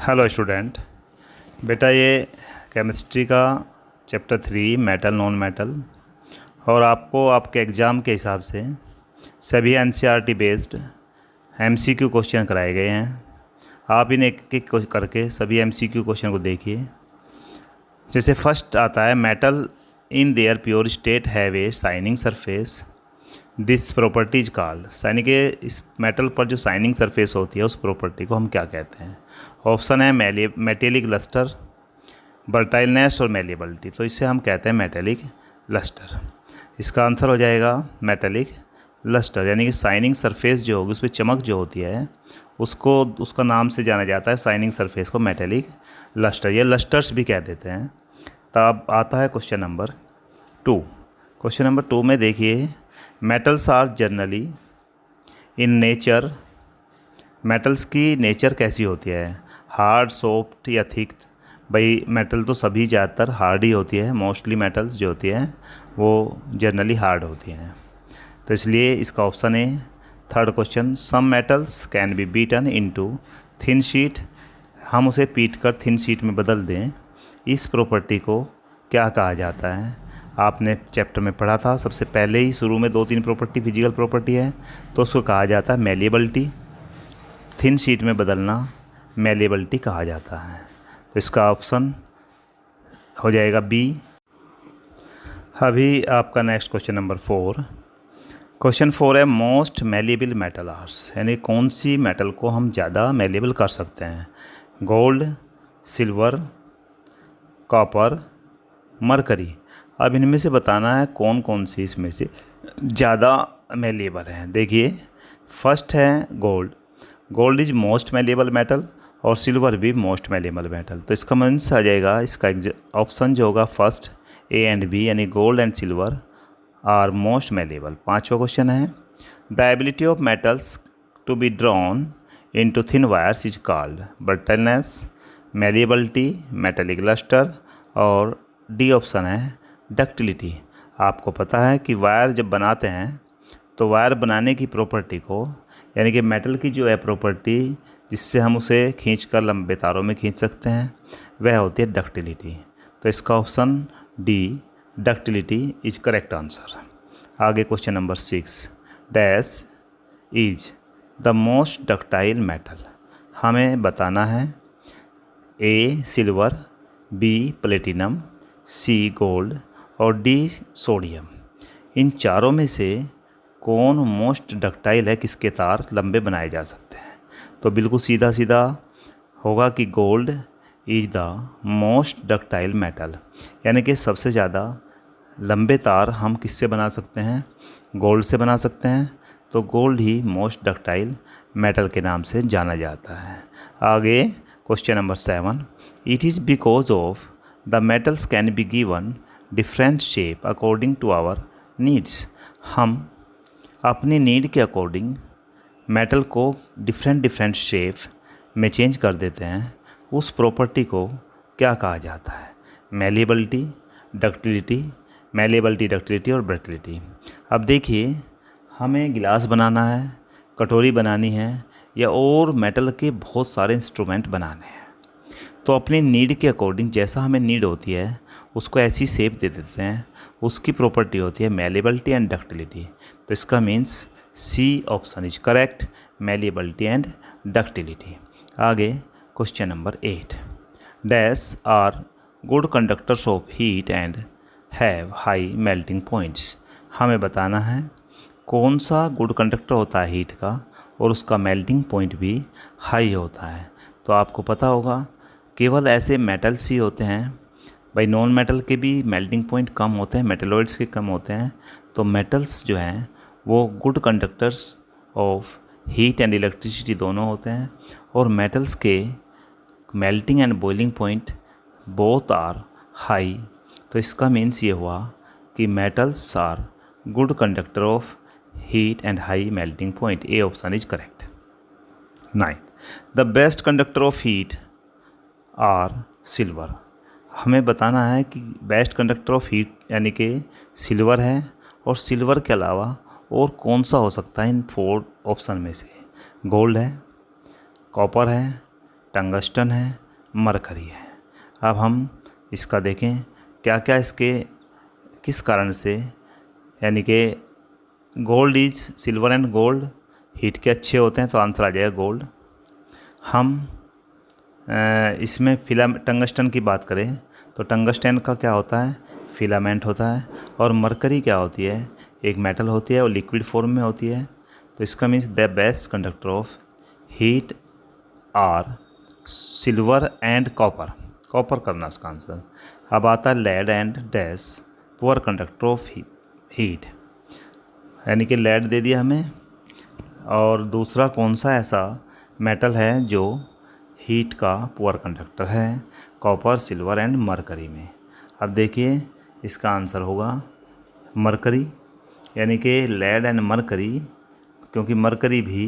Hello student. बेटा ये chemistry का चैप्टर 3 मेटल नॉन मेटल, और आपको आपके एग्ज़ाम के हिसाब से सभी एनसीईआरटी बेस्ड एमसीक्यू क्वेश्चन कराए गए हैं। आप इन एक एक करके सभी एमसीक्यू क्वेश्चन को देखिए। जैसे फर्स्ट आता है, metal in their pure state have a shining surface, this property is called. यानी कि इस मेटल पर जो शाइनिंग सरफेस होती है उस प्रॉपर्टी को हम क्या कहते हैं। ऑप्शन है मेटेलिक लस्टर, बर्टाइलनेस और मेलेबिलिटी। तो इसे हम कहते हैं मेटेलिक लस्टर। इसका आंसर हो जाएगा मेटेलिक लस्टर। यानी कि शाइनिंग सरफेस जो होगी उस पर चमक जो होती है उसको उसका नाम से जाना जाता है, शाइनिंग सरफेस को मेटेलिक लस्टर या लस्टर्स भी कह देते हैं। तब आता है क्वेश्चन नंबर 2। क्वेश्चन नंबर 2 में देखिए, metals are generally in nature. Metals की नेचर कैसी होती है, हार्ड, सॉफ्ट या थिक। भाई मेटल तो सभी ज़्यादातर हार्ड ही होती है, मोस्टली मेटल्स जो होती हैं वो जनरली हार्ड होती हैं। तो इसलिए इसका ऑप्शन है third question, some metals can be beaten into thin sheet. हम उसे पीट कर थिन शीट में बदल दें, इस प्रॉपर्टी को क्या कहा जाता है। आपने चैप्टर में पढ़ा था, सबसे पहले ही शुरू में 2-3 प्रॉपर्टी फिजिकल प्रॉपर्टी है, तो उसको कहा जाता है मेलेबिलिटी। थिन शीट में बदलना मेलेबिलिटी कहा जाता है। तो इसका ऑप्शन हो जाएगा बी। अभी आपका नेक्स्ट क्वेश्चन नंबर 4। क्वेश्चन 4 है, मोस्ट मेलेबल मेटल आर्स। यानी कौन सी मेटल को हम ज़्यादा मेलेबल कर सकते हैं। Gold, silver, copper, mercury. अब इनमें से बताना है कौन कौन सी इसमें से ज़्यादा मेलेबल है। देखिए फर्स्ट है gold. Gold is most malleable metal और सिल्वर भी मोस्ट मेलेबल मेटल। तो इसका मीन्स आ जाएगा, इसका ऑप्शन जो होगा फर्स्ट ए एंड बी, यानी gold and silver are most malleable. 5वां क्वेश्चन है, the ability of metals to be drawn into thin wires is called brittleness, malleability, metallic lustre, और डी ऑप्शन है डक्टिलिटी। आपको पता है कि वायर जब बनाते हैं तो वायर बनाने की प्रॉपर्टी को, यानी कि मेटल की जो है प्रॉपर्टी जिससे हम उसे खींचकर लंबे तारों में खींच सकते हैं, वह होती है डक्टिलिटी। तो इसका option D ductility is correct answer. आगे question number 6, dash is the most ductile metal. हमें बताना है A silver, B platinum, C gold और डी सोडियम। इन चारों में से कौन मोस्ट डक्टाइल है, किसके तार लंबे बनाए जा सकते हैं। तो बिल्कुल सीधा सीधा होगा कि gold is the most ductile metal. यानी कि सबसे ज़्यादा लंबे तार हम किससे बना सकते हैं, गोल्ड से बना सकते हैं। तो गोल्ड ही मोस्ट डक्टाइल मेटल के नाम से जाना जाता है। आगे question number 7, it is because of the metals can be given different shape according to our needs. हम अपनी नीड के अकॉर्डिंग मेटल को डिफरेंट शेप में चेंज कर देते हैं, उस प्रॉपर्टी को क्या कहा जाता है। मेलेबिलिटी, डक्टिलिटी, मेलेबिलिटी, डक्टिलिटी और ब्रिटलिटी। अब देखिए, हमें गिलास बनाना है, कटोरी बनानी है, या और मेटल के बहुत सारे इंस्ट्रूमेंट बनाने हैं, तो अपनी नीड के अकॉर्डिंग जैसा हमें नीड होती है उसको ऐसी शेप दे देते हैं, उसकी प्रॉपर्टी होती है मेलेबिलिटी एंड डक्टिलिटी। तो इसका means C option is correct, malleability and ductility. आगे question number 8, dash are good conductors of heat and have high melting points. हमें बताना है कौन सा गुड कंडक्टर होता है हीट का और उसका मेल्टिंग पॉइंट भी हाई होता है। तो आपको पता होगा केवल ऐसे मेटल्स ही होते हैं, भाई नॉन मेटल के भी मेल्टिंग पॉइंट कम होते हैं, मेटलॉइड्स के कम होते हैं। तो मेटल्स जो हैं वो good conductors of heat and electricity दोनों होते हैं, और मेटल्स के melting and boiling point both are high. तो इसका मीन्स ये हुआ कि metals are good conductor of heat and high melting point. A option is correct. 9, the best conductor of heat are silver. हमें बताना है कि बेस्ट कंडक्टर ऑफ हीट यानी कि सिल्वर है, और सिल्वर के अलावा और कौन सा हो सकता है इन 4 ऑप्शन में से। गोल्ड है, कॉपर है, टंगस्टन है, मरकरी है। अब हम इसका देखें क्या क्या इसके किस कारण से, यानी कि gold is silver and gold heat के अच्छे होते हैं, तो आंसर आ जाएगा गोल्ड। हम इसमें टंगस्टन की बात करें तो टंगस्टन का क्या होता है, फिलामेंट होता है। और मरकरी क्या होती है, एक मेटल होती है और लिक्विड फॉर्म में होती है। तो इसका means the best conductor of heat are silver and copper, copper करना इसका आंसर। अब आता है lead and dash, poor conductor of heat, यानी कि लेड दे दिया हमें। और दूसरा कौन सा ऐसा मेटल है जो हीट का पुअर कंडक्टर है, कॉपर, सिल्वर एंड मरकरी में। अब देखिए इसका आंसर होगा मरकरी, यानी कि लेड एंड मरकरी, क्योंकि मरकरी भी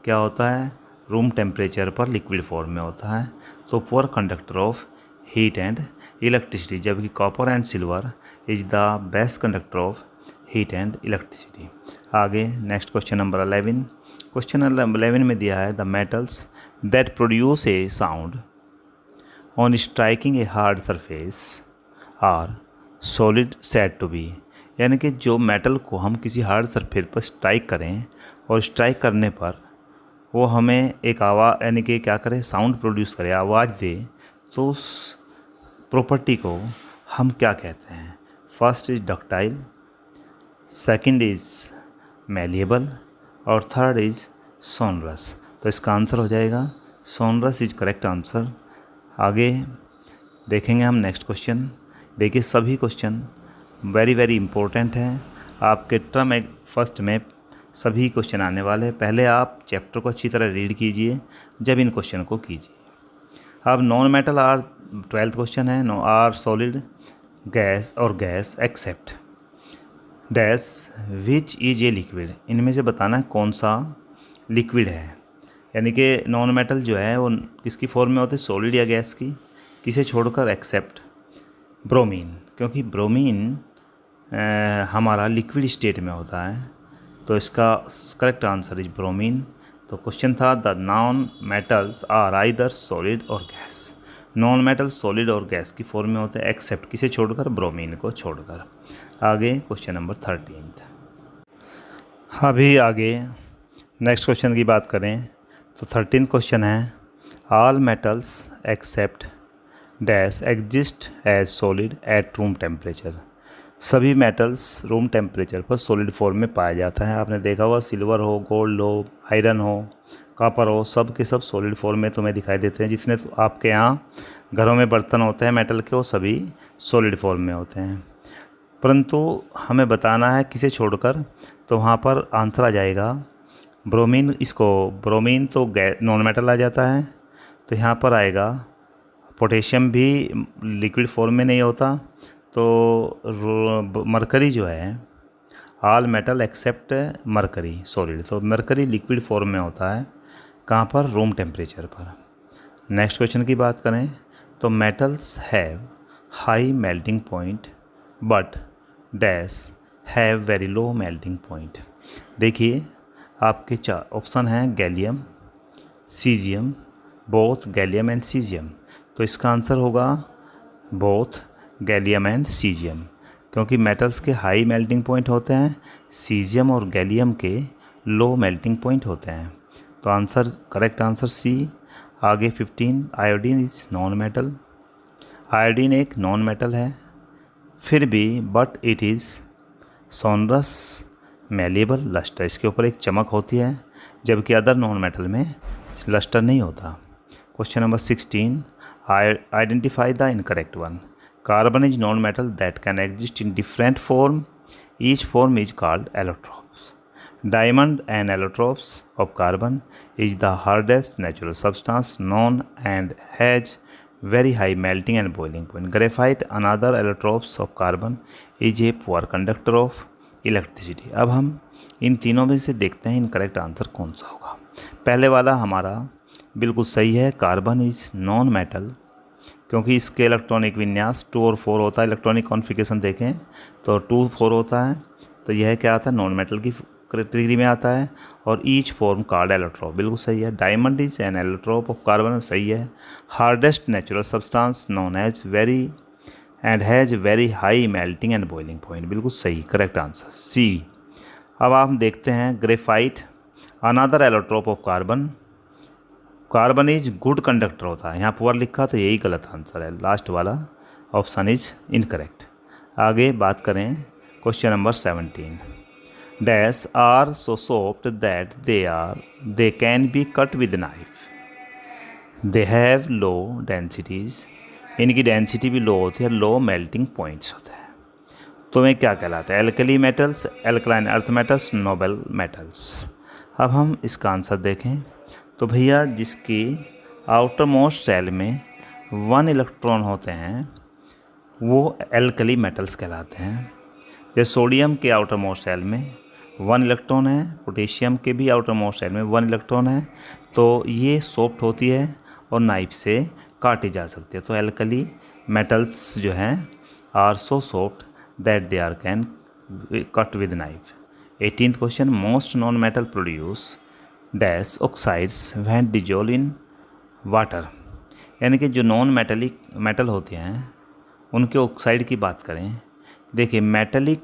क्या होता है, रूम टेम्परेचर पर लिक्विड फॉर्म में होता है, तो poor conductor of heat and electricity, जबकि copper and silver is the best conductor of heat and electricity. आगे next question number 11। Question number 11 में दिया है the metals that produce a sound on striking a hard surface are solid said to be, यानी कि जो metal को हम किसी हार्ड सरफेस पर स्ट्राइक करें और स्ट्राइक करने पर वो हमें एक आवाज़, यानी कि क्या करे, साउंड प्रोड्यूस करे, आवाज़ दे, तो उस प्रॉपर्टी को हम क्या कहते हैं। First is ductile, second is malleable और थर्ड इज सोनरस। तो इसका आंसर हो जाएगा सोनरस इज करेक्ट आंसर। आगे देखेंगे हम नेक्स्ट क्वेश्चन। देखिए सभी क्वेश्चन वेरी वेरी इंपॉर्टेंट हैं, आपके टर्म फर्स्ट में सभी क्वेश्चन आने वाले हैं। पहले आप चैप्टर को अच्छी तरह रीड कीजिए, जब इन क्वेश्चन को कीजिए। अब non metal are 12th question है, no are solid gas or gas except dash which is a liquid, इनमें से बताना है कौन सा लिक्विड है। यानी कि नॉन मेटल जो है वो किसकी फॉर्म में होते हैं, सॉलिड या गैस की, किसे छोड़कर, एक्सेप्ट ब्रोमीन, क्योंकि ब्रोमीन हमारा लिक्विड स्टेट में होता है, तो इसका करेक्ट आंसर इज ब्रोमीन। तो क्वेश्चन था the non metals are either solid और गैस, नॉन मेटल सॉलिड और गैस की फॉर्म में होते हैं, एक्सेप्ट किसे छोड़कर, ब्रोमीन को छोड़कर। आगे क्वेश्चन नंबर 13। अभी आगे नेक्स्ट क्वेश्चन की बात करें तो 13th क्वेश्चन है all metals except dash exist as solid at room temperature, सभी मेटल्स रूम टेम्परेचर पर सॉलिड फॉर्म में पाया जाता है। आपने देखा होगा सिल्वर हो, गोल्ड हो, आयरन हो, कॉपर हो, सब के सब सॉलिड फॉर्म में तुम्हें दिखाई देते हैं। जितने तो आपके यहाँ घरों में बर्तन होते हैं मेटल के, वो सभी सॉलिड फॉर्म में होते हैं। परंतु हमें बताना है किसे छोड़कर, तो वहाँ पर आंसर आ जाएगा ब्रोमीन। इसको ब्रोमीन तो नॉन मेटल आ जाता है, तो यहाँ पर आएगा पोटेशियम भी लिक्विड फॉर्म में नहीं होता, तो मरकरी जो है all metal except mercury solid, तो मरकरी लिक्विड फॉर्म में होता है, कहाँ पर, रूम टेम्परेचर पर। नेक्स्ट क्वेश्चन की बात करें तो metals have high melting point but dash have very low melting point. देखिए आपके 4 ऑप्शन हैं, gallium, caesium, both gallium and caesium, तो इसका आंसर होगा बोथ गैलियम एंड सीजियम, क्योंकि मेटल्स के हाई मेल्टिंग पॉइंट होते हैं, सीजियम और गैलियम के लो मेल्टिंग पॉइंट होते हैं। तो आंसर करेक्ट आंसर सी। आगे 15 iodine is non metal, iodine एक नॉन मेटल है, फिर भी but it is sonorous malleable lustre, इसके ऊपर एक चमक होती है, जबकि अदर नॉन मेटल में लस्टर नहीं होता। Question number 16 identify the incorrect one. Carbon is non-metal that can exist in different form. Each form is called allotropes. Diamond and allotropes of carbon is the hardest natural substance known and has very high melting and boiling point. Graphite, another allotropes of carbon, is a poor conductor of electricity. अब हम इन तीनों में से देखते हैं incorrect answer कौन सा होगा। पहले वाला हमारा बिल्कुल सही है, कार्बन इज़ नॉन मेटल, क्योंकि इसके इलेक्ट्रॉनिक विन्यास 2 और 4 होता है। इलेक्ट्रॉनिक कॉन्फ़िगरेशन देखें तो 2 4 होता है, तो यह क्या आता है, नॉन मेटल की कैटेगरी में आता है और ईच फॉर्म कॉल्ड एलोट्रोप, बिल्कुल सही है। Diamond is an allotrope of carbon, सही है। Hardest natural substance known as very and has very high melting and boiling point, बिल्कुल सही, करेक्ट आंसर सी। अब आप देखते हैं graphite another allotrope of carbon, carbon is good conductor होता है, यहाँ पुअर लिखा तो यही गलत आंसर है, लास्ट वाला ऑप्शन इज इनकरेक्ट। आगे बात करें question number 17, dash are so soft that they can be cut with knife, they have low densities, इनकी डेंसिटी भी लो होती है, लो मेल्टिंग पॉइंट्स होते हैं। तो वे क्या कहलाता है? Alkali metals, alkaline earth metals, noble metals. अब हम इसका आंसर देखें तो भैया जिसकी आउटर मोस्ट सेल में 1 इलेक्ट्रॉन होते हैं वो एल्कली मेटल्स कहलाते हैं। जैसे सोडियम के आउटर मोस्ट सेल में 1 इलेक्ट्रॉन है, पोटेशियम के भी आउटर मोस्ट सेल में 1 इलेक्ट्रॉन है, तो ये सॉफ्ट होती है और नाइफ से काटी जा सकती है। तो एल्कली मेटल्स जो हैं are so soft that they are can cut with knife. 18th question, most non metal produce dash oxides when dissolve in water, यानी कि जो नॉन मेटलिक मेटल होते हैं उनके ऑक्साइड की बात करें। देखिए मेटलिक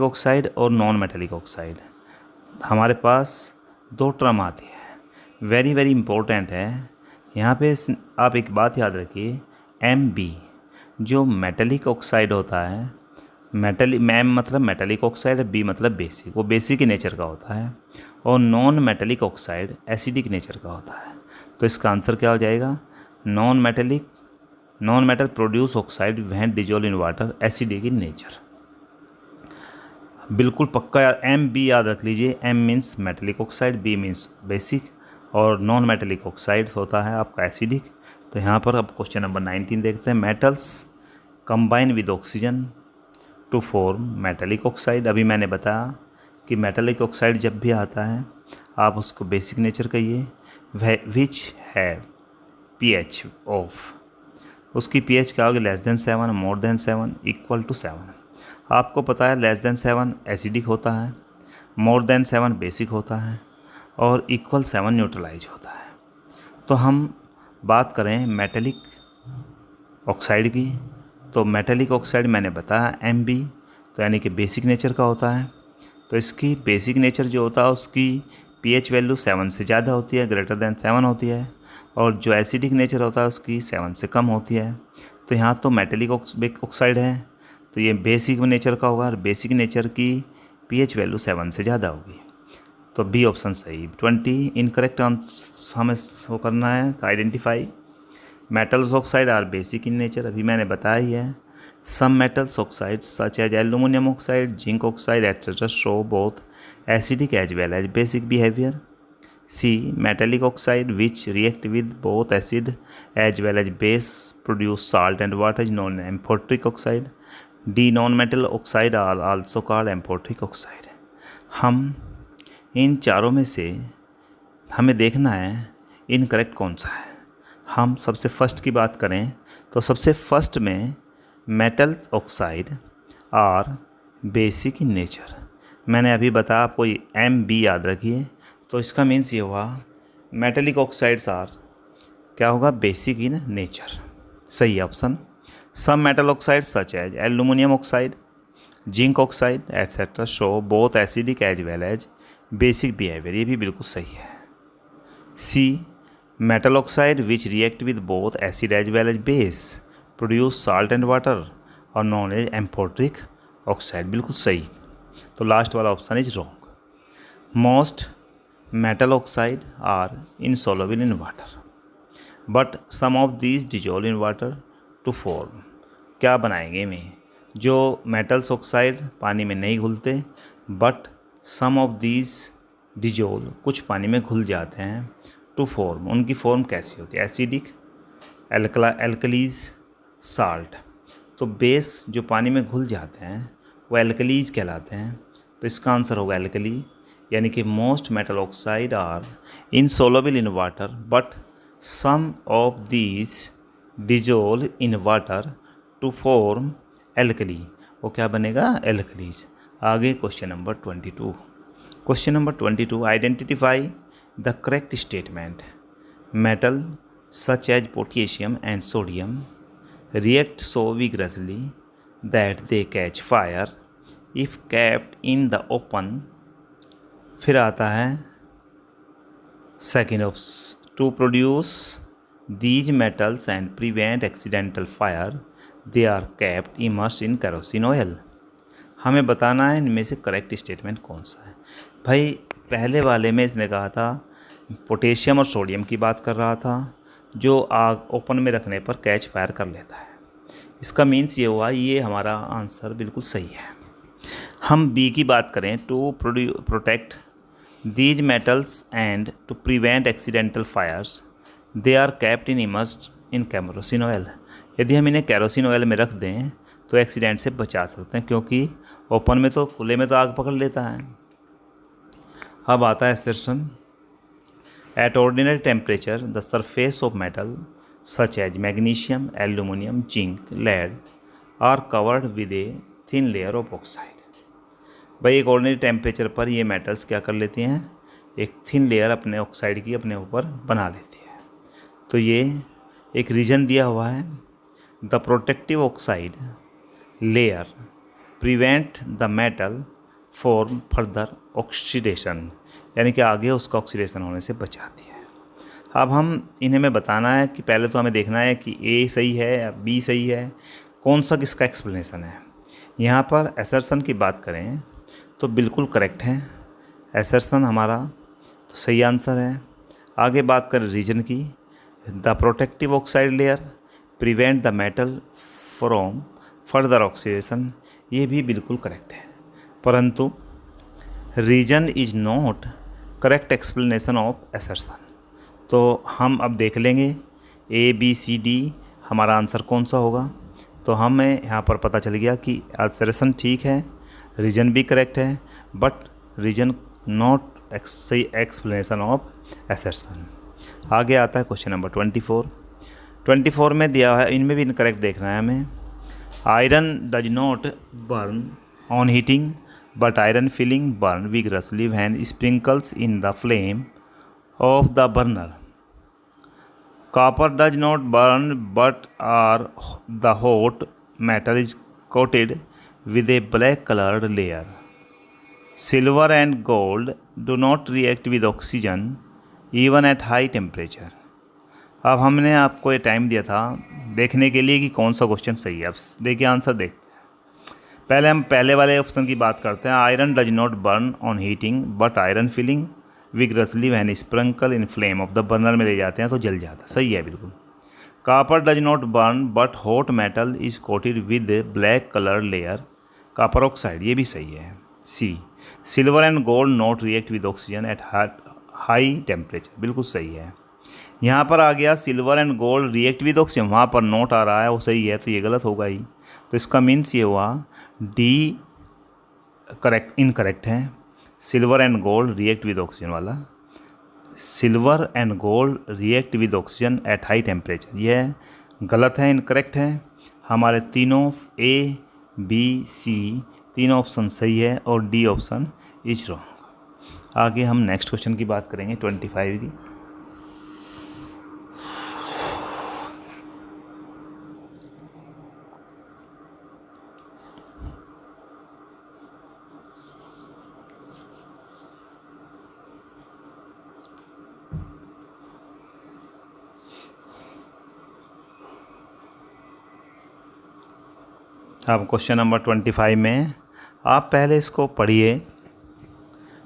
ऑक्साइड और नॉन मेटलिक ऑक्साइड हमारे पास 2 टर्म आती है, वेरी वेरी इंपॉर्टेंट है। यहाँ पे आप एक बात याद रखिए, Mb जो मेटलिक ऑक्साइड होता है, मैम मतलब मेटलिक ऑक्साइड, बी मतलब बेसिक, वो बेसिक नेचर का होता है, और non metallic oxide acidic nature का होता है। तो इसका आंसर क्या हो जाएगा? Non metal produce oxide when dissolve in water, acidic in nature, बिल्कुल पक्का। Mb याद रख लीजिए, M means metallic oxide, B means basic, और नॉन मेटलिक ऑक्साइड होता है आपका एसिडिक। तो यहाँ पर अब क्वेश्चन नंबर 19 देखते हैं, metals combine with oxygen to form metallic oxide. अभी मैंने बताया कि मेटलिक ऑक्साइड जब भी आता है आप उसको बेसिक नेचर कहिए। विच है pH ऑफ, उसकी pH क्या होगी? Less than 7, more than 7, equal to 7। आपको पता है लेस देन 7 एसिडिक होता है, मोर देन 7 बेसिक होता है, और इक्वल 7 न्यूट्रलाइज होता है। तो हम बात करें मेटलिक ऑक्साइड की, तो मेटलिक ऑक्साइड मैंने बताया Mb, तो यानी कि बेसिक नेचर का होता है। तो इसकी बेसिक नेचर जो होता है उसकी pH वैल्यू 7 से ज़्यादा होती है, ग्रेटर देन 7 होती है, और जो एसिडिक नेचर होता है उसकी 7 से कम होती है। तो यहाँ तो मेटलिक ऑक्साइड है तो ये बेसिक नेचर का होगा, और बेसिक नेचर की pH वैल्यू 7 से ज़्यादा होगी। तो बी ऑप्शन सही। 20 इनकरेक्ट आंसर हमें वो करना है। तो identify metals oxide are basic in nature, अभी मैंने बताया ही है। Some metals oxide such as aluminium oxide, zinc oxide etcetera show both acidic as well as basic behaviour. C metallic oxide which react with both acid as well as base produce salt and water is non amphoteric oxide. D non metal oxide are also called amphoteric oxide. हम इन चारों में से हमें देखना है incorrect कौन सा है। हम सबसे फर्स्ट की बात करें तो सबसे फर्स्ट में metal oxide are basic in nature, मैंने अभी बताया आपको Mb याद रखिए। तो इसका मीन्स ये हुआ मेटेलिक ऑक्साइड्स आर क्या होगा? बेसिक इन नेचर, सही option. Some metal oxide such as aluminium oxide, zinc oxide etcetera show both acidic as well as basic behaviour, ये भी बिल्कुल सही है। C metal oxide which react with both acid as well as base produce salt and water और known as amphoteric oxide, बिल्कुल सही। तो last वाला option is wrong. Most metal oxide are insoluble in water but some of these dissolve in water to form, क्या बनाएंगे में? जो metals oxide पानी में नहीं घुलते, but some of these dissolve, कुछ पानी में घुल जाते हैं, टू फॉर्म, उनकी फॉर्म कैसी होती है? Acidic, alkalis, salt. तो बेस जो पानी में घुल जाते हैं वो एल्कलीज कहलाते हैं। तो इसका आंसर होगा एल्कली, यानी कि most metal oxide are insoluble in water but some of these dissolve in water to form alkali, वो क्या बनेगा? एल्कलीज। आगे question number 22। Question number 22, identify the correct statement. Metal such as potassium and sodium react so vigorously that they catch fire if kept in the open। फिर आता है second option, to produce these metals and prevent accidental fire they are kept immersed in kerosene oil। हमें बताना है इनमें से correct statement कौन सा है। भाई पहले वाले में इसने कहा था पोटेशियम और सोडियम की बात कर रहा था, जो आग ओपन में रखने पर कैच फायर कर लेता है। इसका मीन्स ये हुआ, ये हमारा आंसर बिल्कुल सही है। हम बी की बात करें, to protect these metals and to prevent accidental fires they are kept in immersed in kerosene oil. यदि हम इन्हें कैरोसिन ऑयल में रख दें तो एक्सीडेंट से बचा सकते हैं, क्योंकि ओपन में तो खुले में तो आग पकड़ लेता है। अब आता है assertion, at ordinary temperature the surface of metal such as magnesium, aluminium, zinc, lead are covered with a thin layer of oxide. भाई एक ऑर्डिनरी टेम्परेचर पर ये मेटल्स क्या कर लेती हैं, एक थिन लेयर अपने ऑक्साइड की अपने ऊपर बना लेती है। तो ये एक रीजन दिया हुआ है, the protective oxide layer prevent the metal form further oxidation, यानी कि आगे उसका ऑक्सीडेशन होने से बचाती है। अब हम इन्हें में बताना है कि पहले तो हमें देखना है कि ए सही है या बी सही है, कौन सा किसका एक्सप्लेनेशन है। यहाँ पर असर्शन की बात करें तो बिल्कुल करेक्ट है, असर्शन हमारा तो सही आंसर है। आगे बात करें रीजन की, the protective oxide layer prevent the metal from further oxidation, ये भी बिल्कुल करेक्ट है, परंतु reason is not correct explanation of assertion. तो हम अब देख लेंगे ए बी सी डी हमारा आंसर कौन सा होगा। तो हमें यहाँ पर पता चल गया कि असर्शन ठीक है, रीजन भी करेक्ट है, बट रीजन नॉट सही एक्सप्लेनेशन ऑफ असर्शन। आगे आता है क्वेश्चन नंबर 24 में दिया है, इनमें भी इनकरेक्ट देखना है हमें। Iron does not burn on heating but iron filing burn vigorously when sprinkles in the flame of the burner. Copper does not burn but are the hot metal is coated with a black colored layer। Silver and gold do not react with oxygen even at high temperature। अब हमने आपको ये time दिया था देखने के लिए कि कौन सा क्वेश्चन सही है। अब देखिए आंसर देखते हैं। पहले हम पहले वाले ऑप्शन की बात करते हैं, iron does not burn on heating but iron filling vigorously when sprinkle in flame of the burner में ले जाते हैं तो जल जाता है, सही है बिल्कुल। Copper does not burn but hot metal is coated with black colour layer copper oxide, ये भी सही है। C, silver and gold not react with oxygen at high temperature, बिल्कुल सही है। यहाँ पर आ गया silver and gold react with oxygen, वहाँ पर नोट आ रहा है वो सही है, तो ये गलत होगा ही। तो इसका मीन्स ये हुआ डी करेक्ट इनकरेक्ट है, silver and gold react with oxygen वाला। Silver and gold react with oxygen at high temperature, यह गलत है, इनकरेक्ट है। हमारे तीनों ए बी सी तीनों ऑप्शन सही है और डी ऑप्शन इज रॉन्ग। आगे हम नेक्स्ट क्वेश्चन की बात करेंगे 25 की। अब क्वेश्चन नंबर 25 में आप पहले इसको पढ़िए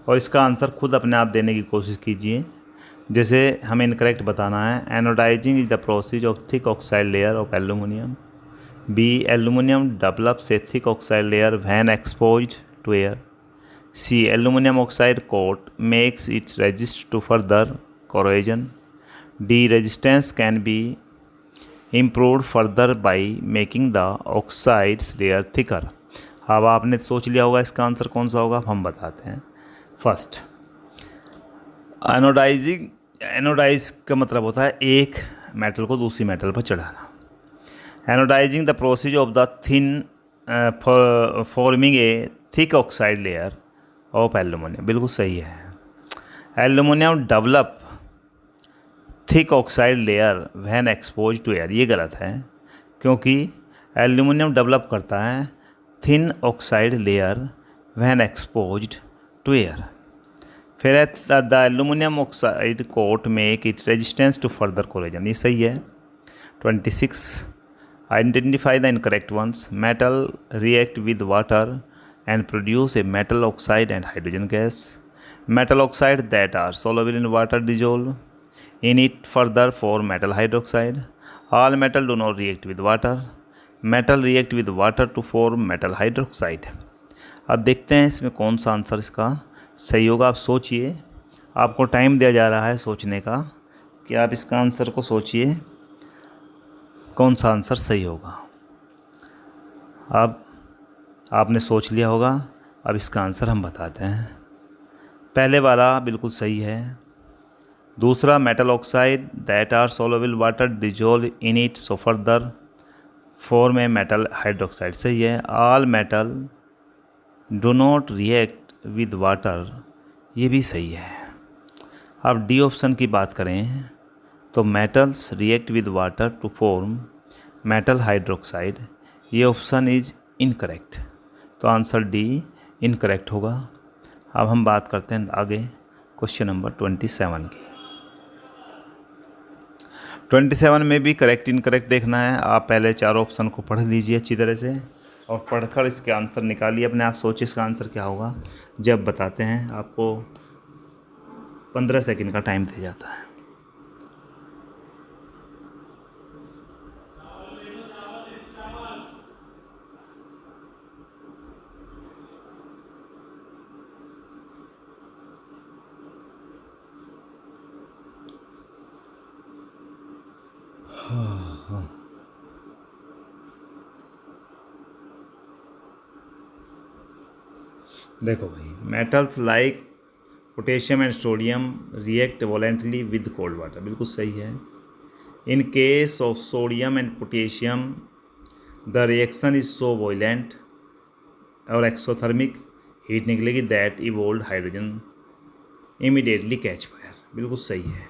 और इसका आंसर खुद अपने आप देने की कोशिश कीजिए। जैसे हमें इनकरेक्ट बताना है, anodising is the process of thick oxide layer of aluminium. B, aluminium develops a thick oxide layer when exposed to air. C, aluminium oxide coat makes its resist to further corrosion। D, resistance can be improved further by making the oxides layer thicker। अब आपने सोच लिया होगा इसका answer कौन सा होगा, हम बताते हैं। फर्स्ट, एनोडाइज का मतलब होता है एक मेटल को दूसरी मेटल पर चढ़ाना। Anodising the process of the thin forming a thick oxide layer of aluminium, बिल्कुल सही है। Aluminium develop thick oxide layer when expose to air, ये गलत है, क्योंकि एल्यूमिनियम डेवलप करता है thin oxide layer when exposed to air. फिर है the aluminium oxide coat make it resistance to further corrosion, ये सही है। 26 identify the incorrect ones. Metal react with water and produce a metal oxide and hydrogen gas. Metal oxide that are soluble in water dissolve in it further form metal hydroxide. All metal do not react with water. Metal react with water to form metal hydroxide. अब देखते हैं इसमें कौन सा answer इसका सही होगा। आप सोचिए, आपको टाइम दिया जा रहा है सोचने का कि आप इसका आंसर को सोचिए कौन सा आंसर सही होगा। अब आपने सोच लिया होगा, अब इसका आंसर हम बताते हैं। पहले वाला बिल्कुल सही है। दूसरा metal oxide that are soluble water dissolve in it so further form a metal hydroxide, सही है। All metal do not react with water, ये भी सही है। अब डी ऑप्शन की बात करें तो metals react with water to form metal hydroxide, ये ऑप्शन इज इनकरेक्ट, तो आंसर डी इनकरेक्ट होगा। अब हम बात करते हैं आगे क्वेश्चन नंबर 27 की। 27 में भी करेक्ट इनकरेक्ट देखना है। आप पहले चारों ऑप्शन को पढ़ लीजिए अच्छी तरह से और पढ़कर इसके आंसर निकालिए अपने आप। सोचिए इसका आंसर क्या होगा। जब बताते हैं आपको 15 सेकंड का टाइम दिया जाता है। देखो भाई, metals like potassium and sodium react violently with cold water, बिल्कुल सही है। In case of sodium and potassium the reaction is so violent और एक्सोथर्मिक हीट निकलेगी that evolve hydrogen immediately catch fire, बिल्कुल सही है।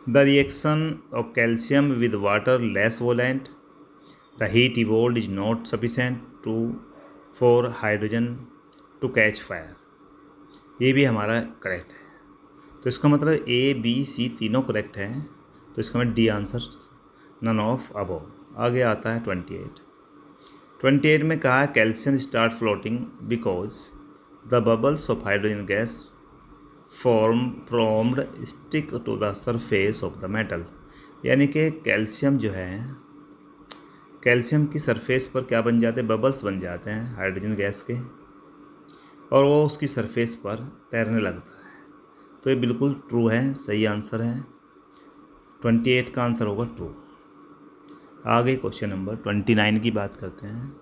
The reaction of calcium with water less violent, the heat evolve is not sufficient to for hydrogen to catch fire, ये भी हमारा correct है। तो इसका मतलब ए बी सी तीनों करेक्ट हैं, तो इसका मतलब D answer none of above. आगे आता है 28 में कहा है calcium start floating because the bubbles of hydrogen gas formed stick to the surface of the metal, यानी कि कैल्शियम जो है, कैल्शियम की सरफेस पर क्या बन जाते हैं, बबल्स बन जाते हैं हाइड्रोजन गैस के, और वो उसकी सरफेस पर तैरने लगता है। तो ये बिल्कुल ट्रू है, सही आंसर है। 28 का आंसर होगा ट्रू। आगे क्वेश्चन नंबर 29 की बात करते हैं।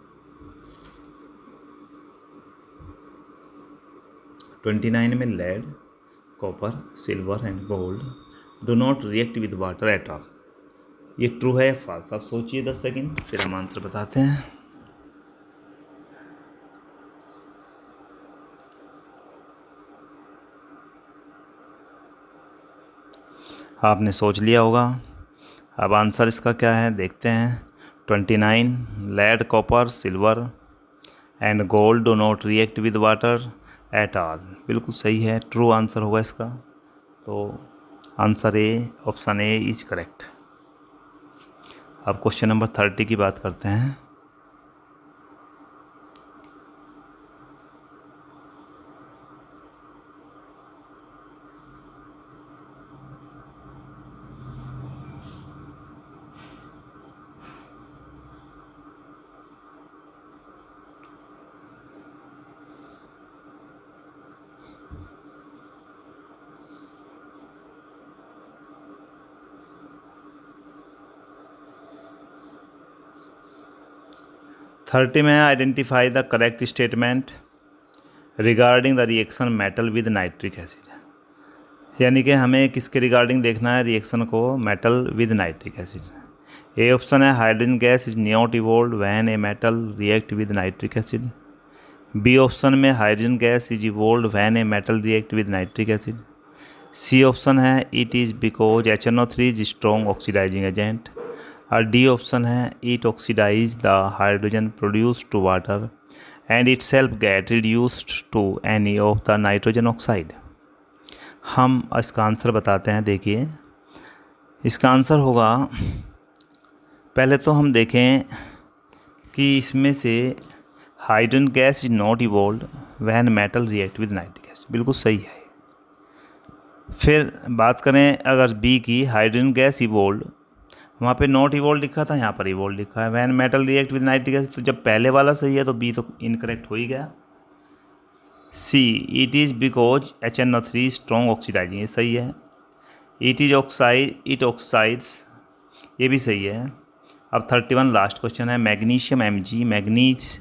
29 में lead, copper, silver and gold do not react with water at all, ये ट्रू है या फॉल्स। आप सोचिए 10 सेकंड, फिर हम आंसर बताते हैं। आपने सोच लिया होगा। अब आंसर इसका क्या है देखते हैं। 29 lead, copper, silver and gold do not react with water at all, बिल्कुल सही है, ट्रू आंसर होगा इसका। तो answer A, option A is correct. अब क्वेश्चन नंबर 30 की बात करते हैं। थर्टी में identify the correct statement regarding the reaction metal with nitric acid, यानी कि हमें किसके रिगार्डिंग देखना है रिएक्शन को, metal with nitric acid. A option है hydrogen gas is not evolve when a metal react with nitric acid. B option में hydrogen gas is evolve when a metal react with nitric acid. C option है it is because HNO3 is strong oxidising agent. और D option है it oxidise the hydrogen produce to water and itself get reduced to any of the nitrogen oxide. हम इसका answer बताते हैं। देखिए इसका answer होगा, पहले तो हम देखें कि इसमें से hydrogen gas is not evolve when metal react with nitric acid, बिल्कुल सही है। फिर बात करें अगर बी की, हाइड्रोजन गैस इवोल्व, वहाँ पे नॉट इवोल्व लिखा था, यहाँ पर इवोल्व लिखा है। When metal react with nitric acid, तो जब पहले वाला सही है तो बी तो इनकरेक्ट हो ही गया। See it is because HNO3 strong oxidising, ये सही है। It is oxide, it oxides, ये भी सही है। अब 31 लास्ट क्वेश्चन है, magnesium Mg, manganese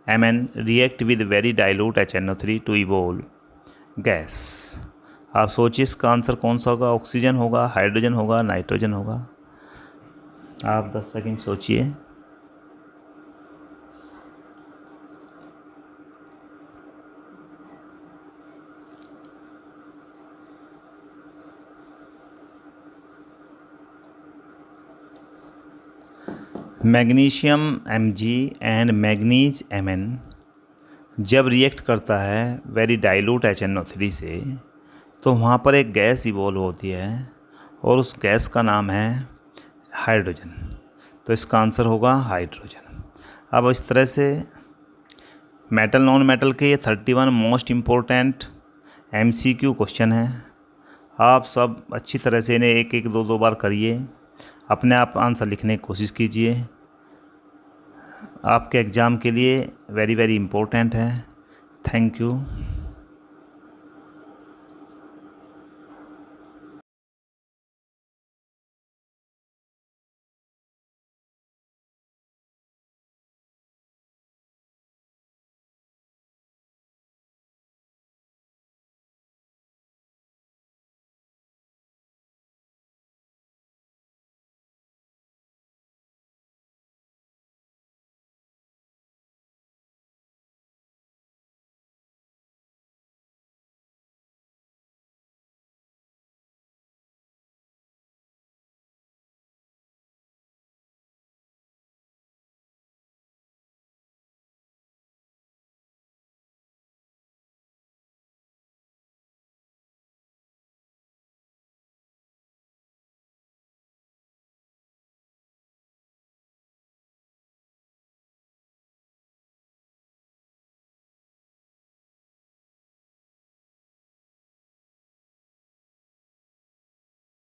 Mn react with very dilute HNO3 to evolve gas. आप सोचिए इसका आंसर कौन सा होगा, ऑक्सीजन होगा, हाइड्रोजन होगा, नाइट्रोजन होगा। आप 10 सेकंड सोचिए। Magnesium Mg and manganese Mn जब रिएक्ट करता है वेरी डाइल्यूट HNO3 से, तो वहाँ पर एक गैस इवॉल्व होती है और उस गैस का नाम है हाइड्रोजन। तो इसका आंसर होगा हाइड्रोजन। अब इस तरह से मेटल नॉन मेटल के ये 31 मोस्ट इम्पोर्टेंट MCQ क्वेश्चन हैं। आप सब अच्छी तरह से इन्हें एक एक दो बार करिए, अपने आप आंसर लिखने की कोशिश कीजिए। आपके एग्ज़ाम के लिए वेरी वेरी इम्पोर्टेंट है। Thank you.